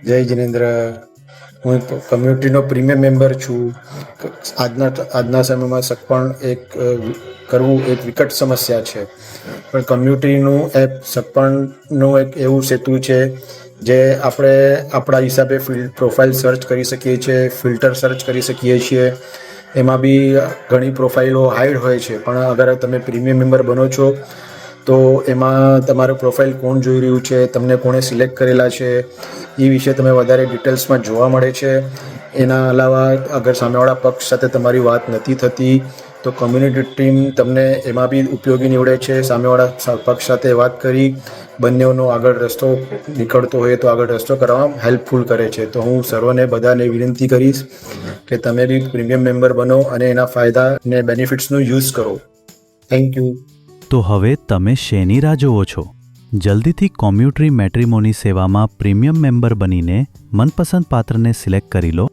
જય જિનેન્દ્ર. હું કમ્યુનિટીનો premium member છું. આજના સમયમાં સગપણ કરવું એક વિકટ સમસ્યા છે, પણ કમ્યુનિટીનું એપ સગપણનું એક એવું સેતુ છે જે આપણે આપણા હિસાબે પ્રોફાઇલ સર્ચ કરી શકીએ છીએ, ફિલ્ટર સર્ચ કરી શકીએ છીએ. એમાં બી ઘણી પ્રોફાઇલો હાઈડ હોય છે, પણ અગર તમે પ્રીમિયમ મેમ્બર બનો છો તો એમાં તમારું પ્રોફાઇલ કોણ જોઈ રહ્યું છે, તમને કોણે સિલેક્ટ કરેલા છે એ વિશે તમે વધારે ડિટેલ્સમાં જોવા મળે છે. એના અલાવા અગર સામેવાળા પક્ષ સાથે તમારી વાત નથી થતી તો કમ્યુનિટી ટીમ તમને એમાં બી ઉપયોગી નીવડે છે. સામેવાળા પક્ષ સાથે વાત કરી બંનેઓનો આગળ રસ્તો નીકળતો હોય તો આગળ રસ્તો કરવામાં હેલ્પફુલ કરે છે. તો હું સર્વને બધાને વિનંતી કરીશ કે તમે બી પ્રીમિયમ મેમ્બર બનો અને એના ફાયદા અને બેનિફિટ્સનું યુઝ કરો. Thank you. તો હવે તમે શેની રાહ જોવો છો? જલ્દીથી કોમ્યુટરી મેટ્રિમોની સેવામાં પ્રીમિયમ મેમ્બર બનીને મનપસંદ પાત્રને સિલેક્ટ કરી લો